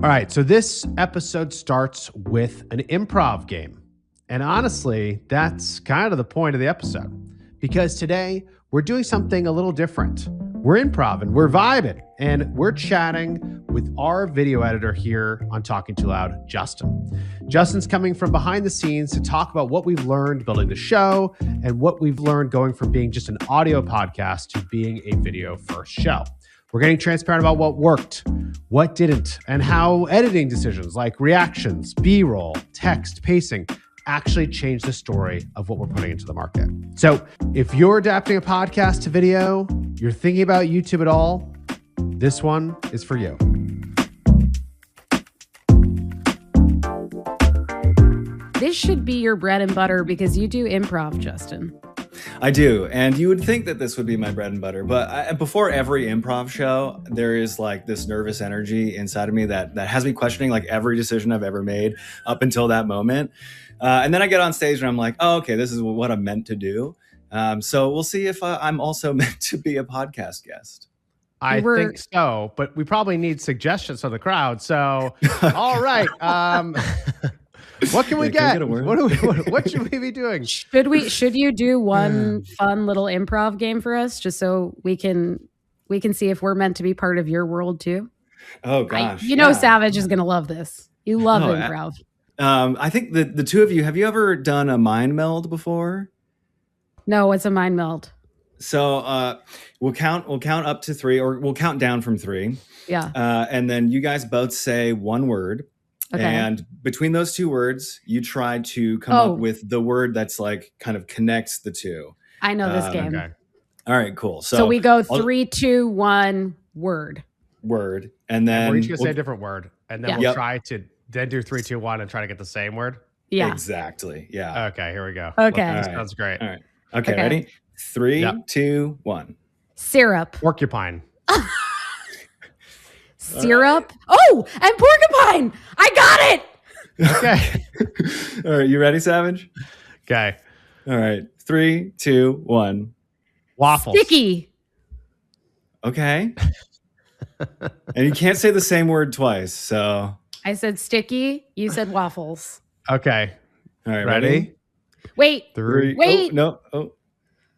All right, so this episode starts with an improv game. And honestly, that's kind of the point of the episode. Because today, we're doing something a little different. We're improv and we're vibing. And we're chatting with our video editor here on Talking Too Loud, Justin. Justin's coming from behind the scenes to talk about what we've learned building the show and what we've learned going from being just an audio podcast to being a video first show. We're getting transparent about what worked, what didn't, and how editing decisions like reactions, B-roll, text, pacing actually change the story of what we're putting into the market. So if you're adapting a podcast to video, you're thinking about YouTube at all, this one is for you. This should be your bread and butter because you do improv, Justin. I do, and you would think that this would be my bread and butter, but before every improv show, there is like this nervous energy inside of me that has me questioning like every decision I've ever made up until that moment. And then I get on stage and I'm like, oh, okay, this is what I'm meant to do. So we'll see if I'm also meant to be a podcast guest. I think so, but we probably need suggestions from the crowd. So, all right. What can we get? What should we be doing? Should you do one fun little improv game for us, just so we can see if we're meant to be part of your world too? Oh gosh, Savage is gonna love this. You love improv. I think the two of you, have you ever done a mind meld before? No, what's a mind meld? So we'll count up to 3, or we'll count down from 3. Yeah. And then you guys both say one word. Okay. And between those 2 words, you try to come up with the word that's like kind of connects the two. I know this game. Okay. All right, cool. So we go 3, 2, 1, word. Word. And then we're each going to say a different word. And then we'll try to then do 3, 2, 1 and try to get the same word. Yeah. Exactly. Yeah. Okay, here we go. Okay. Right. Sounds great. All right. Okay, ready? 3, 2, 1. Syrup. Porcupine. Syrup. Oh, and porcupine. I got it. Okay. All right, you ready, Savage? Okay. All right. 3, 2, 1. Waffles. Sticky. Okay. And you can't say the same word twice, so. I said sticky. You said waffles. Okay. All right, ready? Wait. 3. Wait. Oh, no. Oh.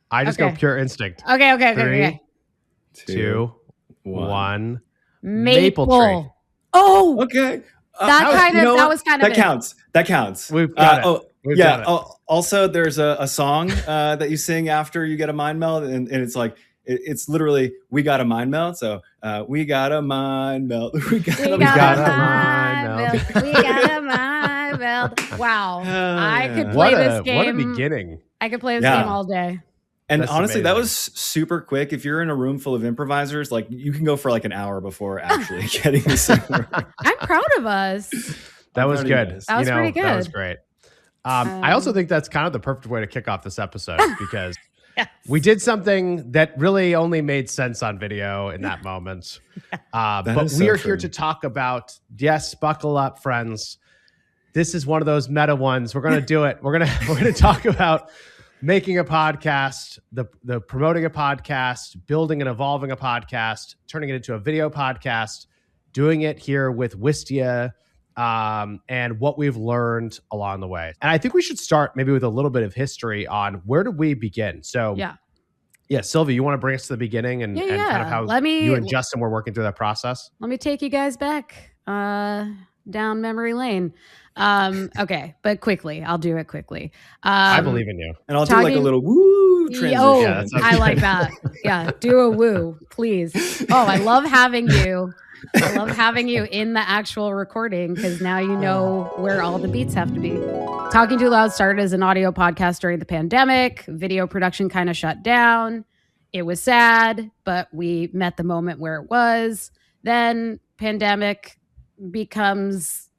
I just go pure instinct. Okay. 3, 2, 1. Maple tree. Oh. Okay. That was kind of That counts. We've got it. We've got it. Also, there's a song that you sing after you get a mind meld, and it's like it's literally "We Got a Mind Meld." So we got a mind meld. We got a mind meld. We got a mind meld. Wow, I could play this game. What a beginning! I could play this game all day. And That's honestly, amazing. that was super quick. If you're in a room full of improvisers, like you can go for like an hour before actually getting the same word. I'm proud of us. That was good. That was pretty good. That was great. I also think that's kind of the perfect way to kick off this episode because we did something that really only made sense on video in that moment. But we are here to talk about, yes, buckle up, friends. This is one of those meta ones. We're going to do it. We're going to talk about making a podcast, the promoting a podcast, building and evolving a podcast, turning it into a video podcast, doing it here with Wistia, and what we've learned along the way. And I think we should start maybe with a little bit of history on where did we begin? So yeah, Sylvia, you want to bring us to the beginning and kind of how you and Justin were working through that process? Let me take you guys back down memory lane. Okay, but quickly. I'll do it quickly. I believe in you. And I'll do like a little woo transition. Oh, I like that. Yeah, do a woo, please. Oh, I love having you. I love having you in the actual recording because now you know where all the beats have to be. Talking Too Loud started as an audio podcast during the pandemic. Video production kind of shut down. It was sad, but we met the moment where it was. Then pandemic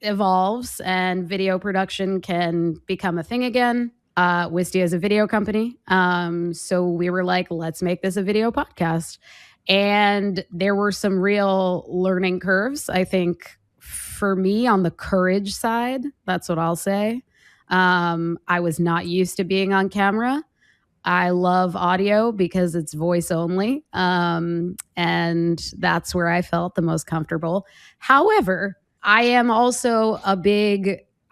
evolves and video production can become a thing again. Wistia is a video company. So we were like, let's make this a video podcast. And there were some real learning curves, I think, for me on the courage side. That's what I'll say. I was not used to being on camera. I love audio because it's voice only. And that's where I felt the most comfortable. However, I am also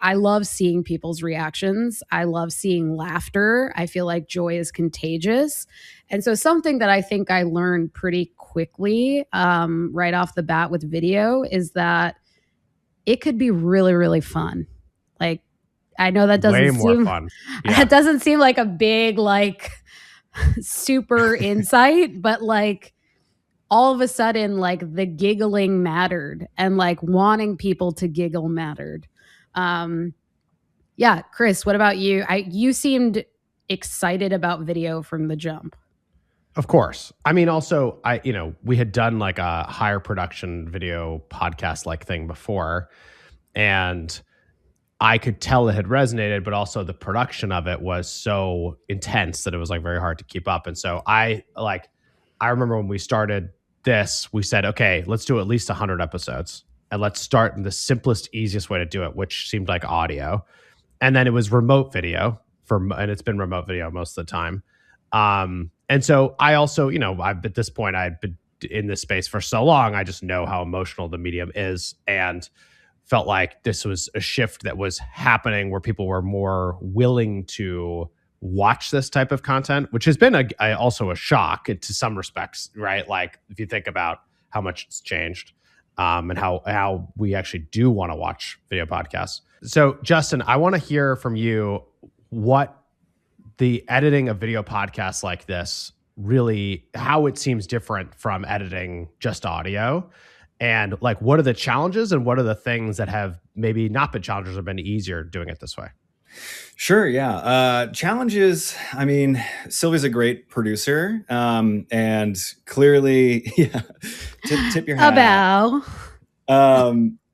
I love seeing people's reactions. I love seeing laughter. I feel like joy is contagious. And so something that I think I learned pretty quickly right off the bat with video is that it could be really, really fun. Like, I know that Way doesn't more seem fun. Yeah. that doesn't seem like a big like super insight, but like all of a sudden like the giggling mattered and like wanting people to giggle mattered. Yeah, Chris, what about you? You seemed excited about video from the jump. Of course. I mean, also, we had done like a higher production video podcast like thing before, and I could tell it had resonated, but also the production of it was so intense that it was like very hard to keep up. And so I remember when we started this, we said, okay, let's do at least 100 episodes, and let's start in the simplest, easiest way to do it, which seemed like audio. And then it was remote video and it's been remote video most of the time. And so I also, at this point, I've been in this space for so long, I just know how emotional the medium is, and felt like this was a shift that was happening where people were more willing to watch this type of content, which has been also a shock to some respects, right? Like if you think about how much it's changed, and how we actually do want to watch video podcasts. So Justin, I want to hear from you what the editing of video podcasts like this really, how it seems different from editing just audio, and like what are the challenges and what are the things that have maybe not been challenges or been easier doing it this way? Sure, yeah. Challenges, I mean, Sylvia's a great producer, and clearly, yeah, tip your hat.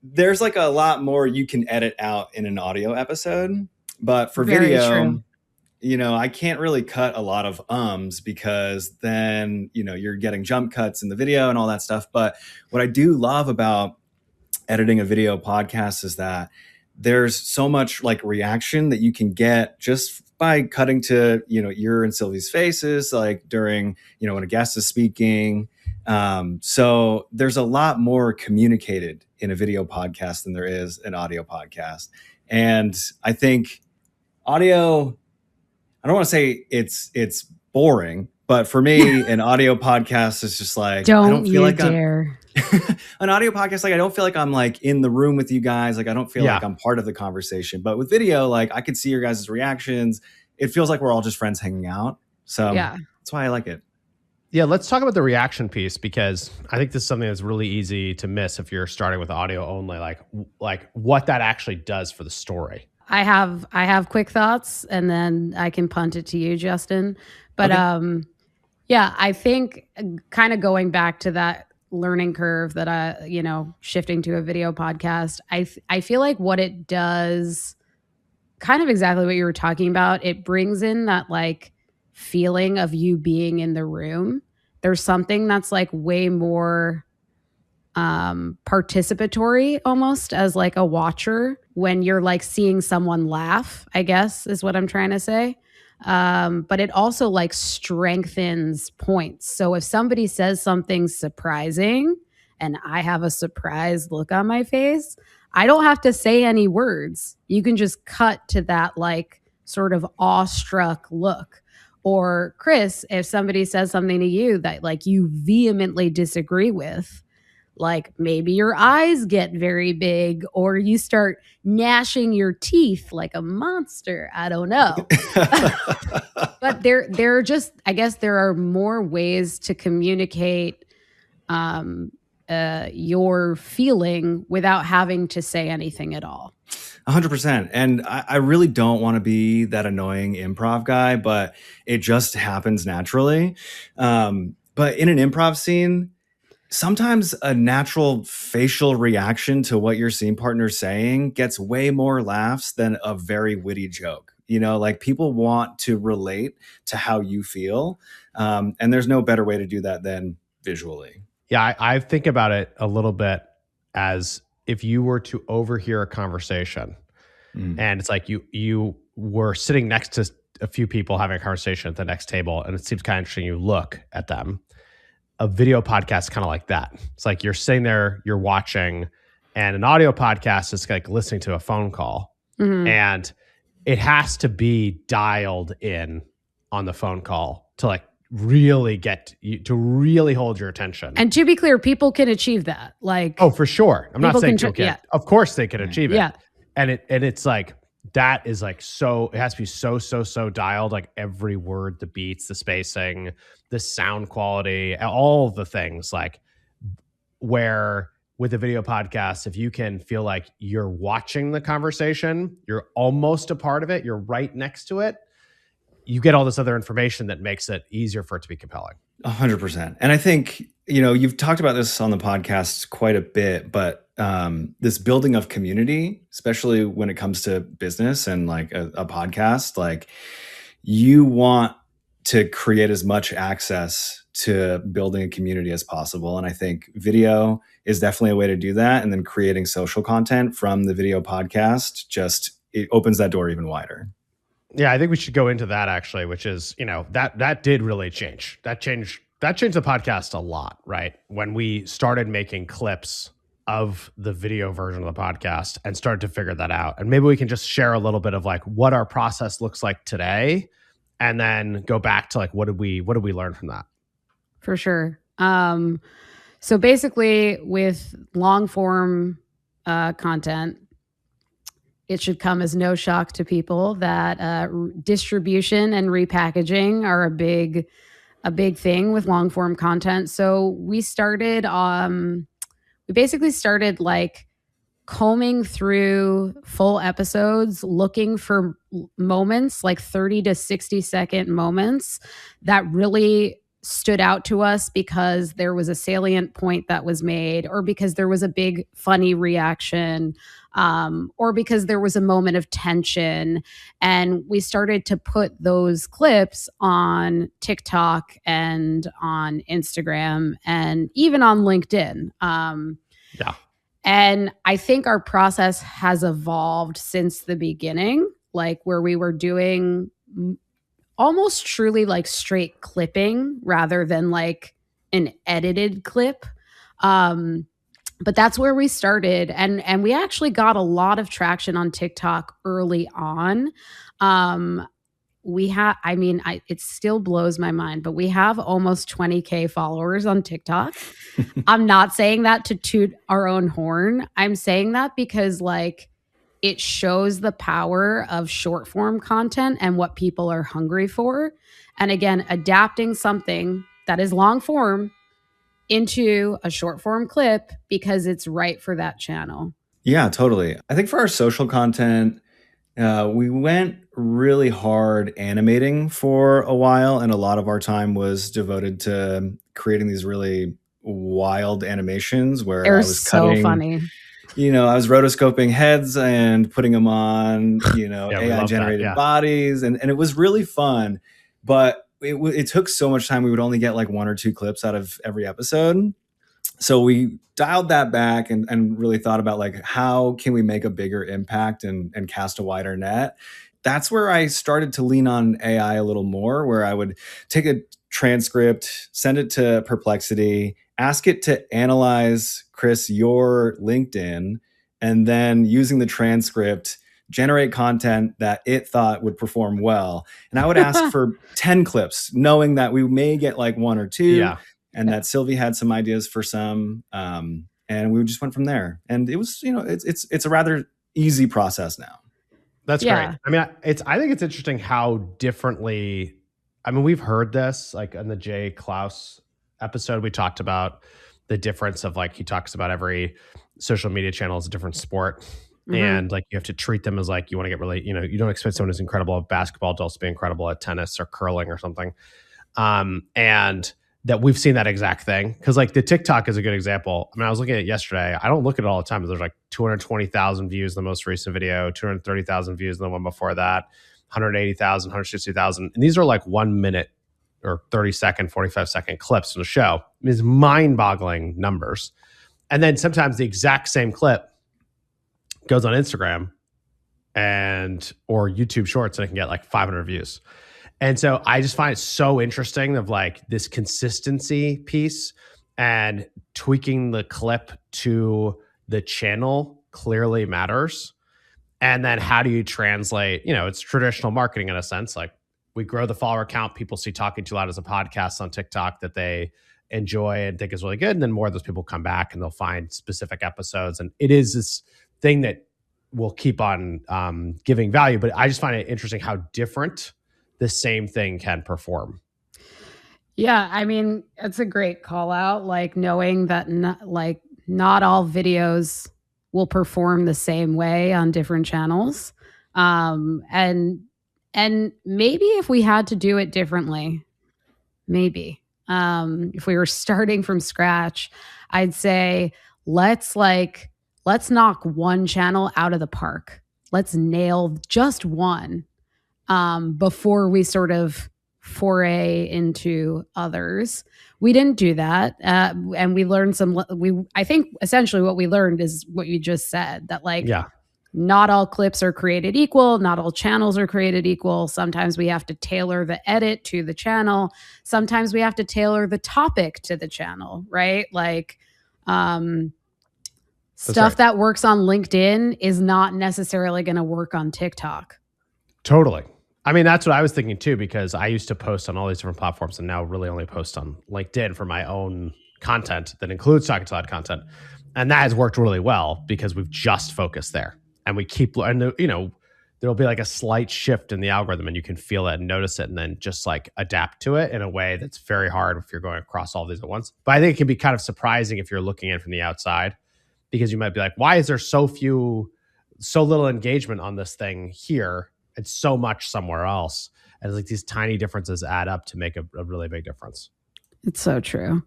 There's like a lot more you can edit out in an audio episode, but for Very video, true. I can't really cut a lot of ums because then, you're getting jump cuts in the video and all that stuff. But what I do love about editing a video podcast is that there's so much like reaction that you can get just by cutting to, your and Sylvie's faces, like during, when a guest is speaking. So there's a lot more communicated in a video podcast than there is an audio podcast. And I think audio, I don't want to say it's boring, but for me, an audio podcast is just like, I don't feel like dare. An audio podcast, like I don't feel like I'm like in the room with you guys. Like I don't feel like I'm part of the conversation. But with video, like I could see your guys' reactions. It feels like we're all just friends hanging out. So that's why I like it. Yeah, let's talk about the reaction piece, because I think this is something that's really easy to miss if you're starting with audio only, like what that actually does for the story. I have quick thoughts, and then I can punt it to you, Justin. But Okay. yeah, I think kind of going back to that learning curve that shifting to a video podcast, I feel like what it does, kind of exactly what you were talking about, it brings in that like feeling of you being in the room. There's something that's like way more participatory almost as like a watcher when you're like seeing someone laugh, I guess is what I'm trying to say. But it also like strengthens points. So if somebody says something surprising and I have a surprised look on my face, I don't have to say any words. You can just cut to that like sort of awestruck look. Or Chris, if somebody says something to you that like you vehemently disagree with, like maybe your eyes get very big or you start gnashing your teeth like a monster. I don't know. But there are just, I guess there are more ways to communicate your feeling without having to say anything at all. 100%. And I really don't want to be that annoying improv guy, but it just happens naturally. But in an improv scene, sometimes a natural facial reaction to what your scene partner's saying gets way more laughs than a very witty joke. Like people want to relate to how you feel. And there's no better way to do that than visually. Yeah, I think about it a little bit as if you were to overhear a conversation and it's like you were sitting next to a few people having a conversation at the next table and it seems kind of interesting, you look at them. A video podcast is kind of like that. It's like you're sitting there, you're watching, And an audio podcast is like listening to a phone call. And it has to be dialed in on the phone call to like really get you to really hold your attention. And to be clear, people can achieve that. Like, oh, for sure. I'm not saying can of course they can achieve it. Yeah. And it's like that is like so it has to be so dialed, like every word, the beats, the spacing, the sound quality, all the things, like where with a video podcast, if you can feel like you're watching the conversation, you're almost a part of it, you're right next to it, you get all this other information that makes it easier for it to be compelling. 100%. And I think, you've talked about this on the podcast quite a bit, but this building of community, especially when it comes to business and like a podcast, like you want to create as much access to building a community as possible. And I think video is definitely a way to do that. And then creating social content from the video podcast, it opens that door even wider. Yeah, I think we should go into that actually, which is, that did really change. That changed the podcast a lot, right? When we started making clips of the video version of the podcast and started to figure that out. And maybe we can just share a little bit of like what our process looks like today, and then go back to like what did we learn from that? For sure. So basically with long form content, it should come as no shock to people that distribution and repackaging are a big thing with long form content. So we basically started like combing through full episodes, looking for moments, like 30 to 60 second moments that really stood out to us because there was a salient point that was made, or because there was a big funny reaction, or because there was a moment of tension. And we started to put those clips on TikTok and on Instagram and even on LinkedIn. Yeah. And I think our process has evolved since the beginning, like where we were doing almost truly like straight clipping rather than like an edited clip. But that's where we started. And we actually got a lot of traction on TikTok early on. It still blows my mind, but we have almost 20K followers on TikTok. I'm not saying that to toot our own horn. I'm saying that because like it shows the power of short form content and what people are hungry for. And again, adapting something that is long form into a short form clip because it's right for that channel. Yeah, totally. I think for our social content, we went really hard animating for a while, and a lot of our time was devoted to creating these really wild animations where I was cutting, funny. I was rotoscoping heads and putting them on, AI generated bodies, and it was really fun, but it took so much time. We would only get like 1 or 2 clips out of every episode. So we dialed that back and really thought about like, how can we make a bigger impact and cast a wider net? That's where I started to lean on AI a little more, where I would take a transcript, send it to Perplexity, ask it to analyze, Chris, your LinkedIn, and then using the transcript, generate content that it thought would perform well. And I would ask for 10 clips, knowing that we may get like 1 or 2. Yeah. And that Sylvie had some ideas for some, and we just went from there. And it was, it's a rather easy process now. That's great. I mean, I think it's interesting how differently. I mean, we've heard this like on the Jay Klaus episode. We talked about the difference of like he talks about every social media channel is a different sport, and like you have to treat them as like you want to get really. You don't expect someone who's incredible at basketball to also be incredible at tennis or curling or something, and that we've seen that exact thing. Because like the TikTok is a good example. I mean, I was looking at it yesterday. I don't look at it all the time, but there's like 220,000 views in the most recent video, 230,000 views in the one before that, 180,000, 160,000. And these are like 1 minute or 30-second, 45-second clips from the show. It's mind-boggling numbers. And then sometimes the exact same clip goes on Instagram or YouTube Shorts, and it can get like 500 views. And so I just find it so interesting of like this consistency piece and tweaking the clip to the channel clearly matters. And then how do you translate, it's traditional marketing in a sense. Like, we grow the follower count, people see Talking Too Loud as a podcast on TikTok that they enjoy and think is really good. And then more of those people come back and they'll find specific episodes. And it is this thing that will keep on giving value. But I just find it interesting how different the same thing can perform. Yeah, I mean, it's a great call out, like knowing that not all videos will perform the same way on different channels. And maybe if we had to do it differently, maybe if we were starting from scratch, I'd say let's knock one channel out of the park. Let's nail just one before we sort of foray into others. We didn't do that, and we learned I think essentially what we learned is what you just said, that not all clips are created equal, not all channels are created equal. Sometimes we have to tailor the edit to the channel. Sometimes we have to tailor the topic to the channel, right? Like stuff that works on LinkedIn is not necessarily going to work on TikTok. Totally. I mean, that's what I was thinking too, because I used to post on all these different platforms and now really only post on LinkedIn for my own content that includes Talking Too Loud content. And that has worked really well because we've just focused there. And we keep, and there'll be like a slight shift in the algorithm and you can feel it and notice it and then just like adapt to it in a way that's very hard if you're going across all these at once. But I think it can be kind of surprising if you're looking in from the outside, because you might be like, why is there so little engagement on this thing here? It's so much somewhere else. And like these tiny differences add up to make a really big difference. It's so true.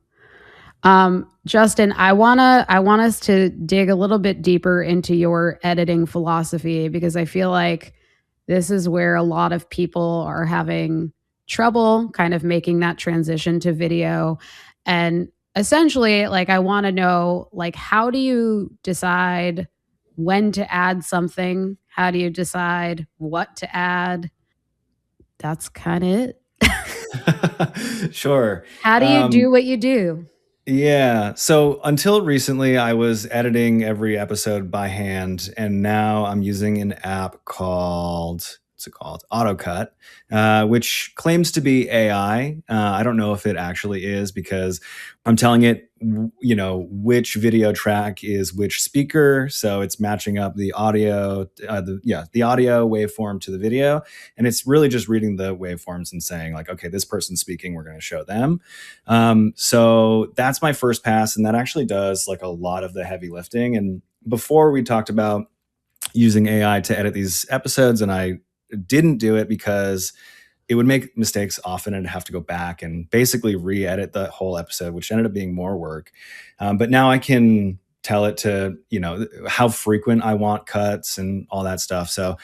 Justin, I want us to dig a little bit deeper into your editing philosophy, because I feel like this is where a lot of people are having trouble kind of making that transition to video. And essentially, like, I want to know, like, how do you decide when to add something? How do you decide what to add? That's kind of it. Sure. How do you do what you do? Yeah. So until recently, I was editing every episode by hand, and now I'm using an app called, what's it called? AutoCut, which claims to be AI. I don't know if it actually is, because I'm telling it, which video track is which speaker. So it's matching up the audio, the audio waveform to the video. And it's really just reading the waveforms and saying like, okay, this person's speaking, we're going to show them. So that's my first pass. And that actually does like a lot of the heavy lifting. And before we talked about using AI to edit these episodes, and I didn't do it because it would make mistakes often and have to go back and basically re-edit the whole episode, which ended up being more work. But now I can tell it to, how frequent I want cuts and all that stuff. So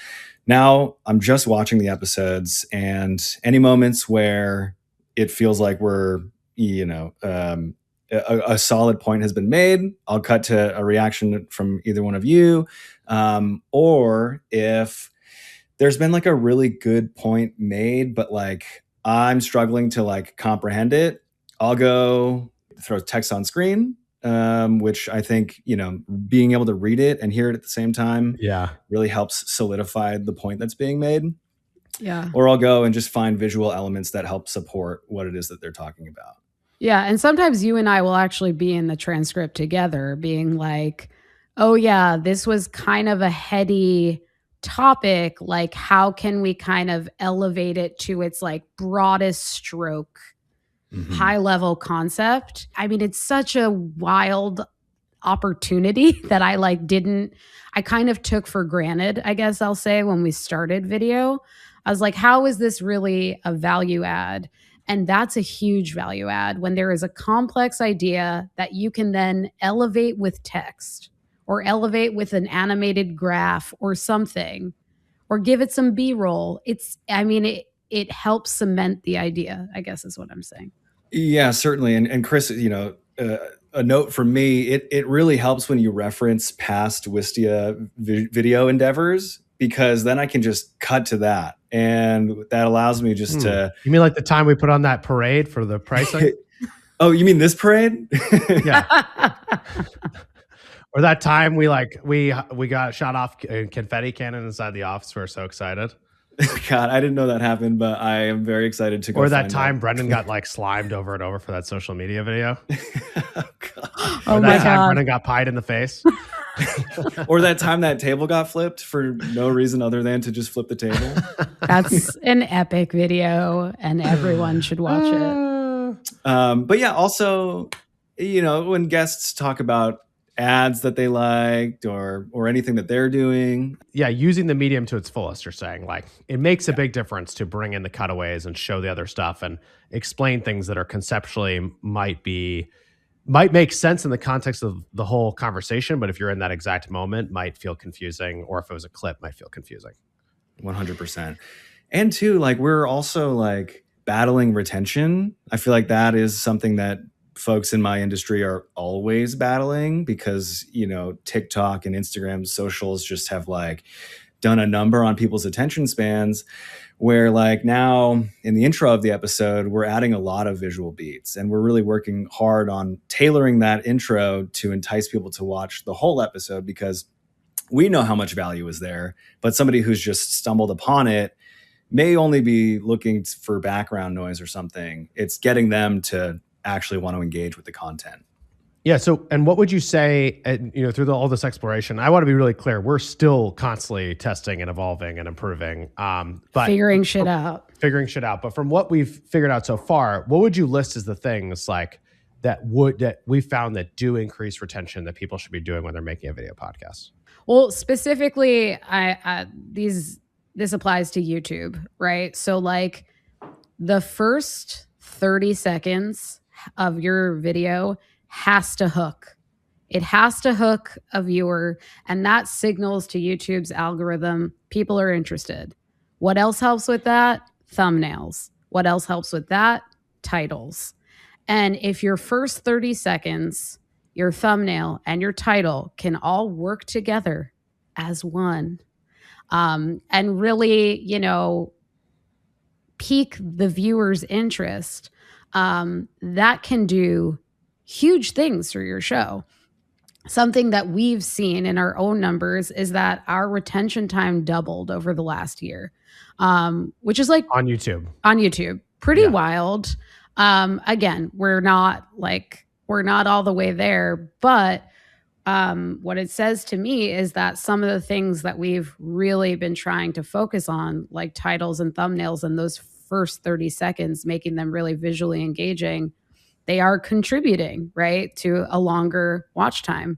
now I'm just watching the episodes, and any moments where it feels like we're, a solid point has been made, I'll cut to a reaction from either one of you. Or if there's been like a really good point made, but like I'm struggling to like comprehend it, I'll go throw text on screen, which I think, being able to read it and hear it at the same time really helps solidify the point that's being made. Yeah. Or I'll go and just find visual elements that help support what it is that they're talking about. Yeah. And sometimes you and I will actually be in the transcript together being like, oh yeah, this was kind of a heady topic. Like, how can we kind of elevate it to its like broadest stroke, high level concept? I mean, it's such a wild opportunity that I kind of took for granted, I guess I'll say, when we started video. I was like, how is this really a value add? And that's a huge value add when there is a complex idea that you can then elevate with text, or elevate with an animated graph or something, or give it some B-roll. It helps cement the idea, I guess is what I'm saying. Yeah, certainly. And Chris, a note from me, it really helps when you reference past Wistia video endeavors, because then I can just cut to that. And that allows me just to... You mean like the time we put on that parade for the pricing? Oh, you mean this parade? Yeah. Or that time we got shot off a confetti cannon inside the office. We were so excited. God, I didn't know that happened, but I am very excited to go. Or that time Brendan got like slimed over and over for that social media video. Oh, God. Oh Or my that time God. Brendan got pied in the face. Or that time that table got flipped for no reason other than to just flip the table. That's an epic video, and everyone should watch it. But yeah, also, when guests talk about ads that they liked or anything that they're doing. Yeah, using the medium to its fullest, you're saying. Like, it makes a big difference to bring in the cutaways and show the other stuff and explain things that are conceptually might make sense in the context of the whole conversation, but if you're in that exact moment, might feel confusing, or if it was a clip, might feel confusing. 100%. And two, like, we're also like battling retention. I feel like that is something that folks in my industry are always battling because, TikTok and Instagram socials just have like done a number on people's attention spans, where like now in the intro of the episode, we're adding a lot of visual beats, and we're really working hard on tailoring that intro to entice people to watch the whole episode, because we know how much value is there, but somebody who's just stumbled upon it may only be looking for background noise or something. It's getting them to actually want to engage with the content. Yeah. So, and what would you say, through all this exploration? I want to be really clear. We're still constantly testing and evolving and improving, but Figuring shit out. But from what we've figured out so far, what would you list as the things like that we found that do increase retention that people should be doing when they're making a video podcast? Well, specifically, this applies to YouTube, right? So like the first 30 seconds of your video has to hook. It has to hook a viewer, and that signals to YouTube's algorithm people are interested. What else helps with that? Thumbnails. What else helps with that? Titles. And if your first 30 seconds, your thumbnail and your title can all work together as one, and really, pique the viewer's interest, that can do huge things for your show. Something that we've seen in our own numbers is that our retention time doubled over the last year, which is like on YouTube. Pretty wild. Again, we're not all the way there, but what it says to me is that some of the things that we've really been trying to focus on, like titles and thumbnails and those first 30 seconds, making them really visually engaging, they are contributing, right, to a longer watch time.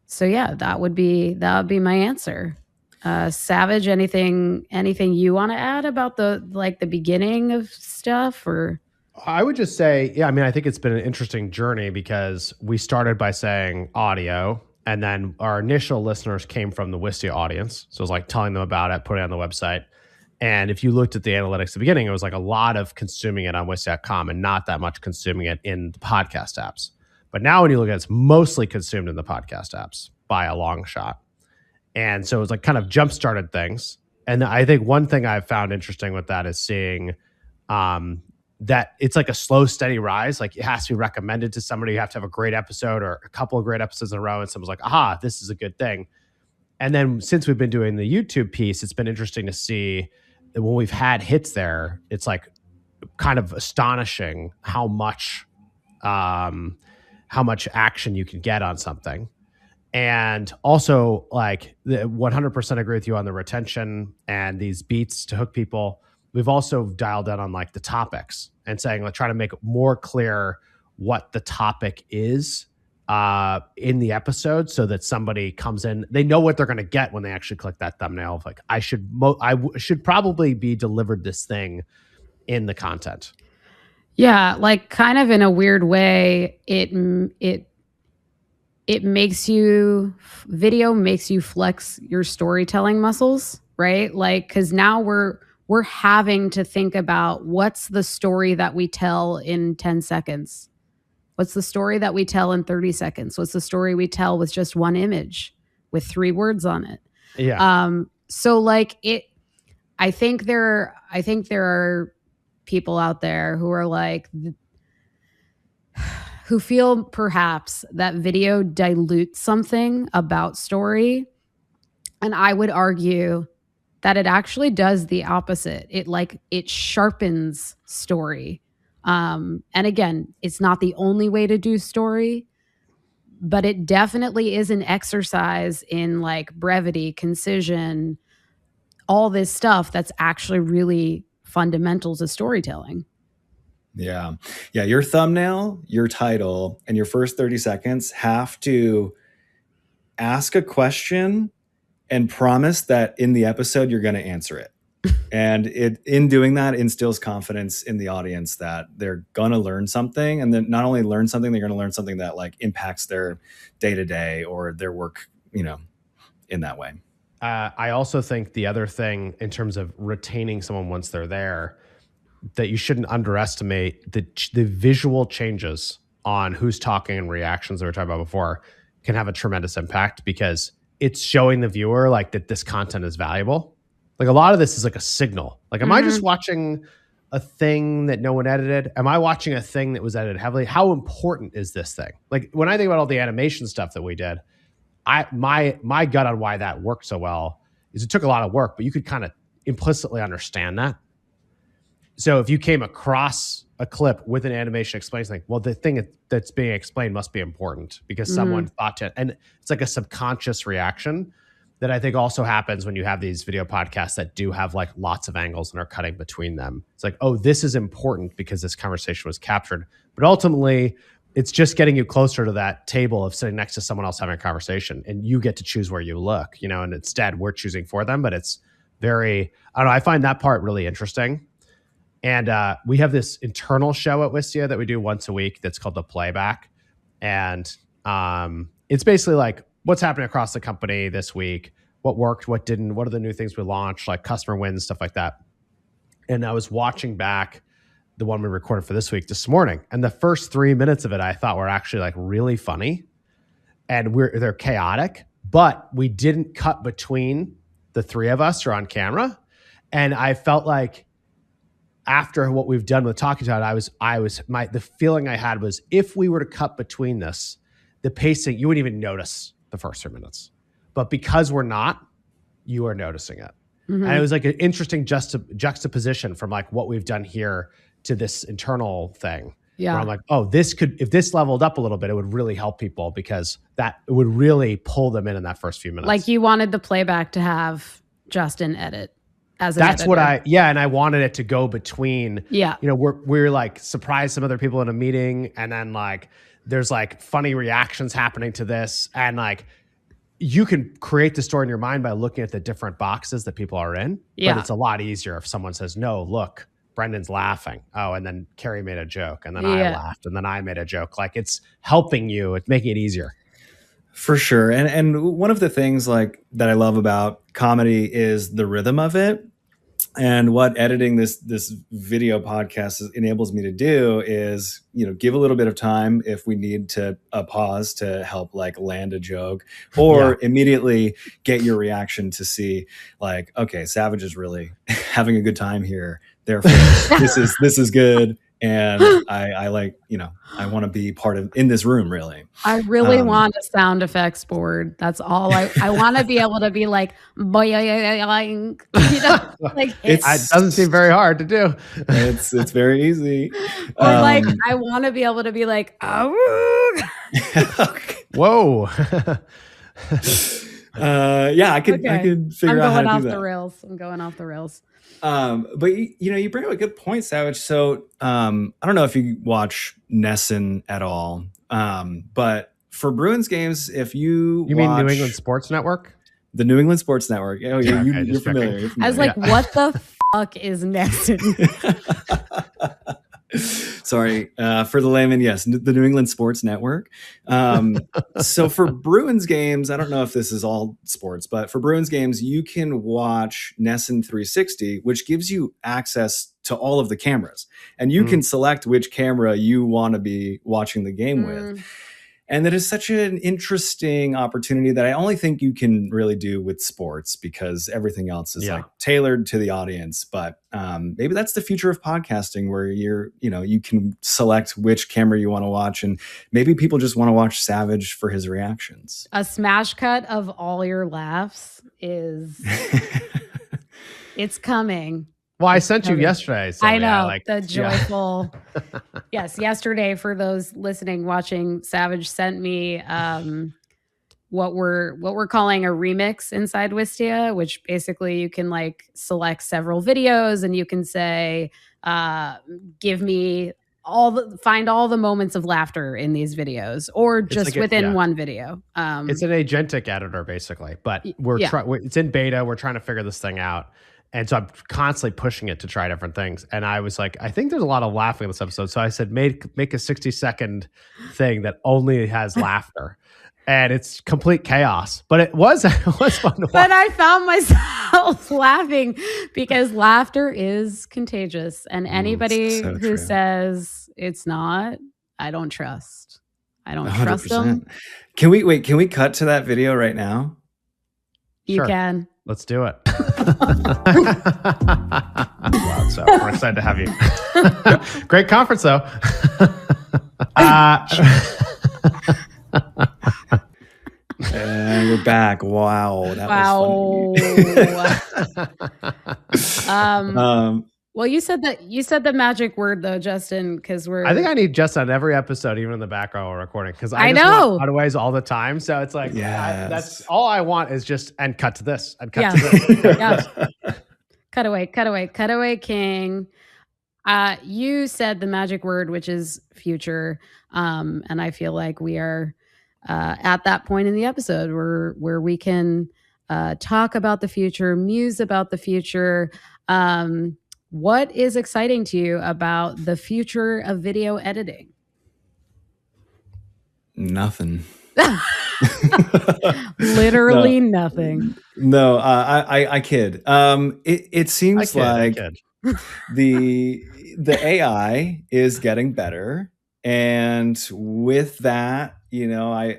So yeah, that would be my answer. Savage, anything you want to add about the beginning of stuff? Or I would just say, yeah, I mean, I think it's been an interesting journey because we started by saying audio, and then our initial listeners came from the Wistia audience. So it was like telling them about it, putting it on the website. And if you looked at the analytics at the beginning, it was like a lot of consuming it on Wistia.com and not that much consuming it in the podcast apps. But now when you look at it, it's mostly consumed in the podcast apps by a long shot. And so it was like kind of jump-started things. And I think one thing I've found interesting with that is seeing that it's like a slow, steady rise. Like it has to be recommended to somebody. You have to have a great episode or a couple of great episodes in a row. And someone's like, aha, this is a good thing. And then since we've been doing the YouTube piece, it's been interesting to see that when we've had hits there, it's like kind of astonishing how much action you can get on something. And also, like, 100% agree with you on the retention and these beats to hook people. We've also dialed in on like the topics and saying, like, try to make it more clear what the topic is in the episode, so that somebody comes in, they know what they're going to get when they actually click that thumbnail. Of like, I should probably be delivered this thing in the content. Yeah, like kind of in a weird way, it makes you, video makes you flex your storytelling muscles, right? Like, because now we're having to think about what's the story that we tell in 10 seconds. What's the story that we tell in 30 seconds? What's the story we tell with just one image with 3 words on it? Yeah. So like I think there are people out there who are like, who feel perhaps that video dilutes something about story. And I would argue that it actually does the opposite. It sharpens story. And again, it's not the only way to do story, but it definitely is an exercise in like brevity, concision, all this stuff that's actually really fundamental to storytelling. Yeah. Yeah. Your thumbnail, your title, and your first 30 seconds have to ask a question and promise that in the episode you're going to answer it. And in doing that instills confidence in the audience that they're going to learn something, and then not only learn something, they're going to learn something that like impacts their day-to-day or their work, in that way. I also think the other thing in terms of retaining someone once they're there, that you shouldn't underestimate the visual changes on who's talking and reactions that we were talking about before can have a tremendous impact, because it's showing the viewer like that this content is valuable. Like a lot of this is like a signal. Like, am I just watching a thing that no one edited? Am I watching a thing that was edited heavily? How important is this thing? Like when I think about all the animation stuff that we did, my gut on why that worked so well is it took a lot of work, but you could kind of implicitly understand that. So if you came across a clip with an animation explaining something, well, the thing that's being explained must be important because someone thought to, and it's like a subconscious reaction that I think also happens when you have these video podcasts that do have like lots of angles and are cutting between them. It's like, oh, this is important because this conversation was captured. But ultimately, it's just getting you closer to that table of sitting next to someone else having a conversation, and you get to choose where you look, and instead we're choosing for them. But it's very, I don't know, I find that part really interesting. And we have this internal show at Wistia that we do once a week that's called The Playback. And it's basically like what's happening across the company this week, what worked, what didn't, what are the new things we launched, like customer wins, stuff like that. And I was watching back the one we recorded for this week this morning. And the first 3 minutes of it, I thought were actually like really funny. And they're chaotic, but we didn't cut between the three of us or on camera. And I felt like, after what we've done with Talking About It, the feeling I had was if we were to cut between this, the pacing, you wouldn't even notice the first 3 minutes. But because we're not, you are noticing it. Mm-hmm. And it was like an interesting juxtaposition from like what we've done here to this internal thing. Yeah. Where I'm like, oh, if this leveled up a little bit, it would really help people because it would really pull them in that first few minutes. Like you wanted the playback to have Justin edit. That's what and I wanted it to go between, we're like surprised some other people in a meeting, and then like there's like funny reactions happening to this, and like you can create the story in your mind by looking at the different boxes that people are in. Yeah. But it's a lot easier if someone says, no, look, Brendan's laughing. Oh, and then Carrie made a joke, and then I laughed, and then I made a joke. Like it's helping you, it's making it easier. For sure. And one of the things like that I love about comedy is the rhythm of it. And what editing this video podcast enables me to do is, give a little bit of time if we need to pause to help like land a joke, or immediately get your reaction to see like, okay, Savage is really having a good time here. Therefore, this is good. And I like, I want to be part of in this room, really. I really want a sound effects board. That's all I want to be able to be like, like it doesn't seem very hard to do. It's very easy. Or like, I want to be able to be like, oh, whoa. I could figure out how to do that. I'm going off the rails. But you bring up a good point, Savage. So I don't know if you watch Nessun at all, but for Bruins games, if you mean New England Sports Network? The New England Sports Network. Oh, yeah, you're familiar. I was like, what the fuck is Nessun? Sorry, for the layman, yes, the New England Sports Network. So for Bruins games, I don't know if this is all sports, but for Bruins games, you can watch Nessun 360, which gives you access to all of the cameras. And you can select which camera you want to be watching the game with. And that is such an interesting opportunity that I only think you can really do with sports, because everything else is like tailored to the audience. But maybe that's the future of podcasting, where you can select which camera you want to watch, and maybe people just want to watch Savage for his reactions. A smash cut of all your laughs is it's coming. Well, I sent you yesterday. So I know, the joyful. Yes, yesterday, for those listening, watching, Savage sent me what we're calling a remix inside Wistia, which basically you can like select several videos and you can say, give me find all the moments of laughter in these videos, or just like within one video. It's an agentic editor basically, but it's in beta. We're trying to figure this thing out. And so I'm constantly pushing it to try different things. And I was like, I think there's a lot of laughing in this episode. So I said, make a 60-second thing that only has laughter. And it's complete chaos. But it was fun to watch. But I found myself laughing because laughter is contagious. And anybody who says it's not, I don't trust. I don't 100%. Trust them. Can we cut to that video right now? You can. Let's do it. Wow, so we're excited to have you. Great conference, though. And we're back. Wow, that was funny. Well, you said the magic word though, Justin, because I think I need Justin on every episode, even in the background while recording, because I just want cutaways all the time. So it's like that's all I want is just and cut to this and cut to this. Yeah. Cutaway king. You said the magic word, which is future, and I feel like we are at that point in the episode where we can talk about the future, muse about the future. What is exciting to you about the future of video editing? Nothing. Literally nothing. No, I kid. It seems like the AI is getting better, and with that, I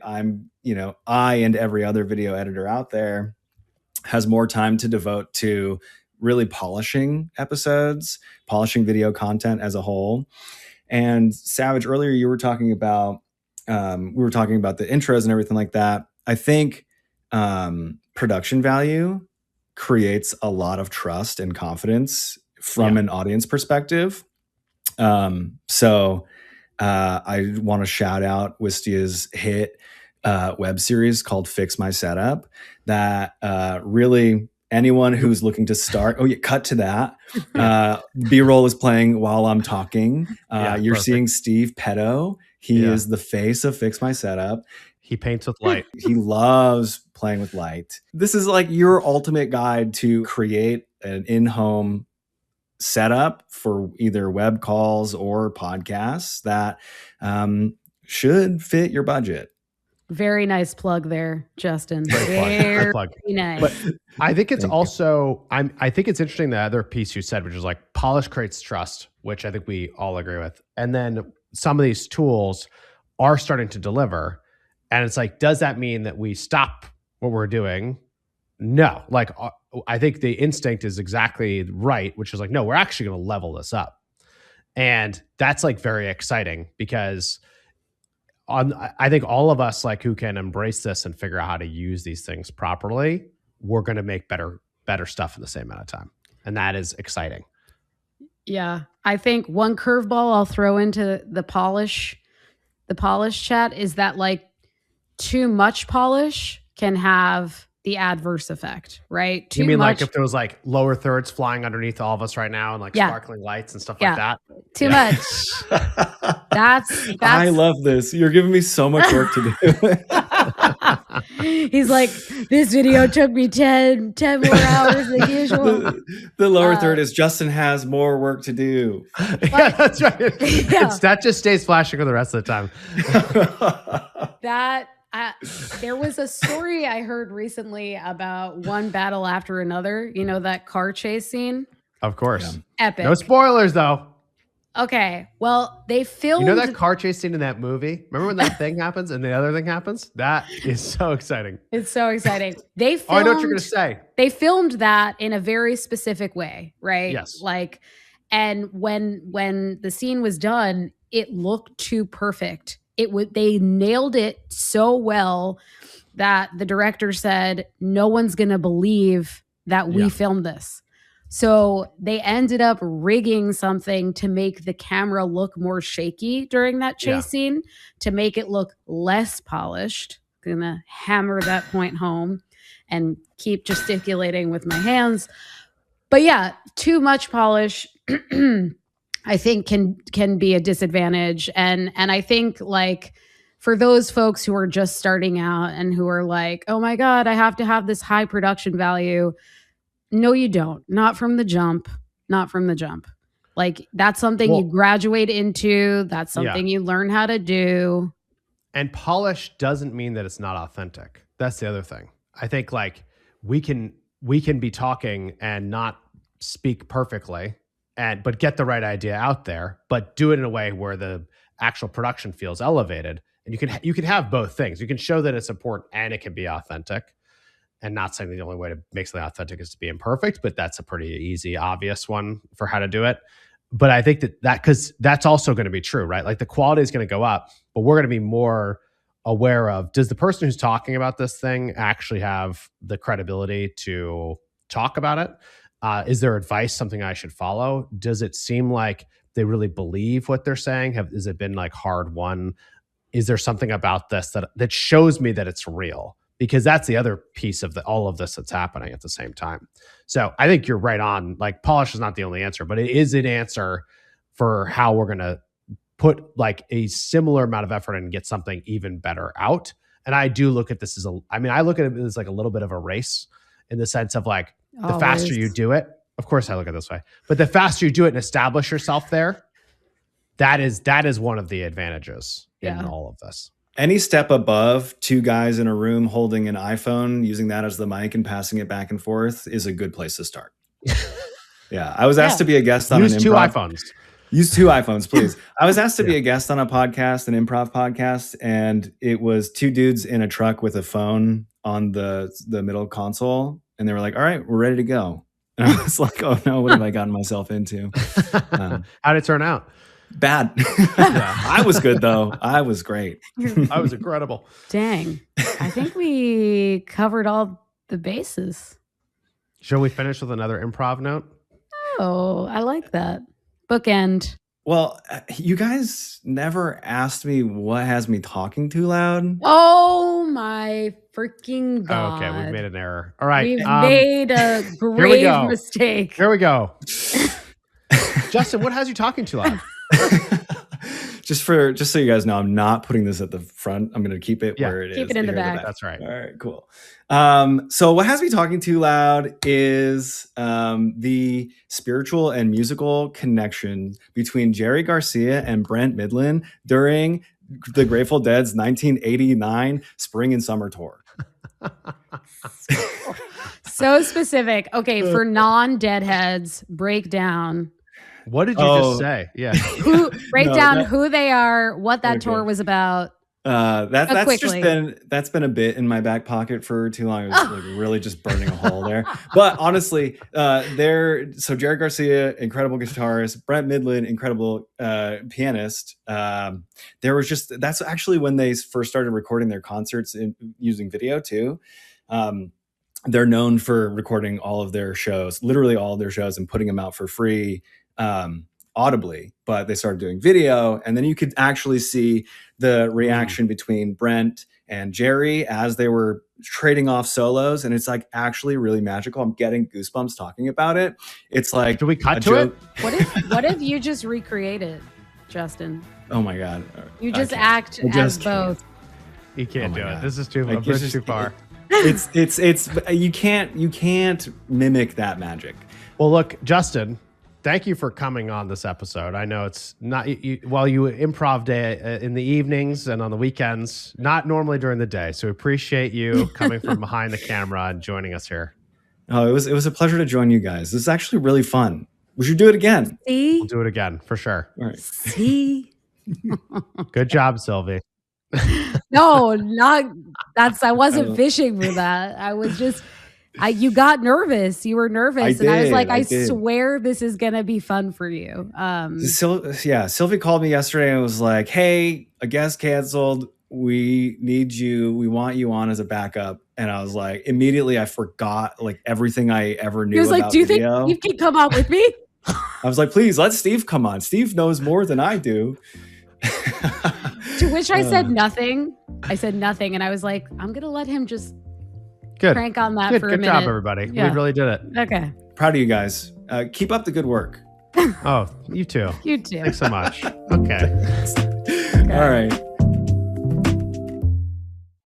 and every other video editor out there has more time to devote to really polishing episodes, polishing video content as a whole. And Savage, earlier you were talking about, we were talking about the intros and everything like that. I think production value creates a lot of trust and confidence from an audience perspective. So I want to shout out Wistia's hit web series called Fix My Setup that really... anyone who's looking to start, cut to that. B-roll is playing while I'm talking. You're seeing Steve Petto. He is the face of Fix My Setup. He paints with light. He loves playing with light. This is like your ultimate guide to create an in-home setup for either web calls or podcasts that should fit your budget. Very nice plug there, Justin. Very plug. Nice. But I think it's also, I think it's interesting the other piece you said, which is like polish creates trust, which I think we all agree with. And then some of these tools are starting to deliver. And it's like, does that mean that we stop what we're doing? No. Like, I think the instinct is exactly right, which is like, no, we're actually going to level this up. And that's like very exciting because I think all of us like who can embrace this and figure out how to use these things properly, we're going to make better stuff in the same amount of time. And that is exciting. Yeah. I think one curveball I'll throw into the polish chat is that like too much polish can have the adverse effect, right? You mean like if there was like lower thirds flying underneath all of us right now and like sparkling lights and stuff like that? Too much. That's I love this. You're giving me so much work to do. He's like, this video took me 10 more hours than usual. The lower third is Justin has more work to do. Yeah, that's right. That just stays flashing for the rest of the time. There was a story I heard recently about one battle after another. You know, that car chase scene? Of course. Epic. No spoilers, though. Okay. Well, they filmed. You know that car chase scene in that movie? Remember when that thing happens and the other thing happens? That is so exciting. It's so exciting. They filmed. Oh, I know what you're going to say. They filmed that in a very specific way, right? Yes. Like, and when the scene was done, it looked too perfect. They nailed it so well that the director said, no one's going to believe that we filmed this. So they ended up rigging something to make the camera look more shaky during that chase scene, to make it look less polished. I'm going to hammer that point home and keep gesticulating with my hands. But yeah, too much polish I think can be a disadvantage. And I think, like, for those folks who are just starting out and who are like, oh my God, I have to have this high production value. No, you don't. Not from the jump. Not from the jump. Like, that's something you graduate into. That's something you learn how to do. And polish doesn't mean that it's not authentic. That's the other thing. I think, like, we can be talking and not speak perfectly, but get the right idea out there, but do it in a way where the actual production feels elevated. And you can have both things. You can show that it's important and it can be authentic. And not saying the only way to make something authentic is to be imperfect, but that's a pretty easy, obvious one for how to do it. But I think that because that's also going to be true, right? Like, the quality is going to go up, but we're going to be more aware of, does the person who's talking about this thing actually have the credibility to talk about it? Is their advice something I should follow? Does it seem like they really believe what they're saying? Has it been like hard won? Is there something about this that shows me that it's real? Because that's the other piece of all of this that's happening at the same time. So I think you're right on. Like, polish is not the only answer, but it is an answer for how we're going to put like a similar amount of effort and get something even better out. And I do look at this as I look at it as like a little bit of a race, in the sense of, like, the faster you do it, of course I look at it this way, but the faster you do it and establish yourself there, that is one of the advantages in all of this. Any step above two guys in a room holding an iPhone, using that as the mic and passing it back and forth, is a good place to start. Yeah. I was asked to be a guest on Use two iPhones. Use two iPhones, please. I was asked to be a guest on a podcast, an improv podcast, and it was two dudes in a truck with a phone on the middle console. And they were like, all right, we're ready to go. And I was like, oh no, what have I gotten myself into? How'd it turn out? Bad. I was good though. I was great. I was incredible. Dang. I think we covered all the bases. Shall we finish with another improv note? Oh, I like that. Bookend. Well, you guys never asked me what has me talking too loud. Oh my freaking God. Okay, we've made an error. All right. We've made a grave mistake. Here we go. Justin, what has you talking too loud? Just so you guys know, I'm not putting this at the front. I'm going to keep it where it is. Keep it in the back. That's right. All right, cool. So what has me talking too loud is the spiritual and musical connection between Jerry Garcia and Brent Midland during the Grateful Dead's 1989 Spring and Summer Tour. So specific. Okay, for non-deadheads, break down. What did you just say? Yeah. Break down who they are, what that tour was about. That's been a bit in my back pocket for too long. It was like really just burning a hole there. But honestly, so Jerry Garcia, incredible guitarist, Brent Midland, incredible pianist. That's actually when they first started recording their concerts using video too. They're known for recording all of their shows, literally all of their shows, and putting them out for free audibly, but they started doing video, and then you could actually see the reaction between Brent and Jerry as they were trading off solos, and it's like actually really magical. I'm getting goosebumps talking about it. It's like, do we cut to it? What if you just recreate it, Justin? Oh my God. You just act as both. You can't do it. This is too far. It's you can't mimic that magic. Well, look, Justin, thank you for coming on this episode. I know it's not while you improv day in the evenings and on the weekends, not normally during the day. So we appreciate you coming from behind the camera and joining us here. Oh, it was a pleasure to join you guys. This is actually really fun. We should do it again. See? We'll do it again for sure. All right. See? Good job, Sylvie. No, I wasn't fishing for that. I was just, you got nervous. You were nervous. I was like, I swear this is going to be fun for you. Sylvie called me yesterday and was like, hey, a guest canceled. We need you. We want you on as a backup. And I was like, immediately I forgot like everything I ever knew. He was like, do you think Steve can come on with me? I was like, please let Steve come on. Steve knows more than I do. To which I said nothing. I said nothing. And I was like, I'm going to let him just crank on that for a minute. Good job, everybody. Yeah. We really did it. Okay. Proud of you guys. Keep up the good work. Oh, you too. You too. Thanks so much. Okay. All right.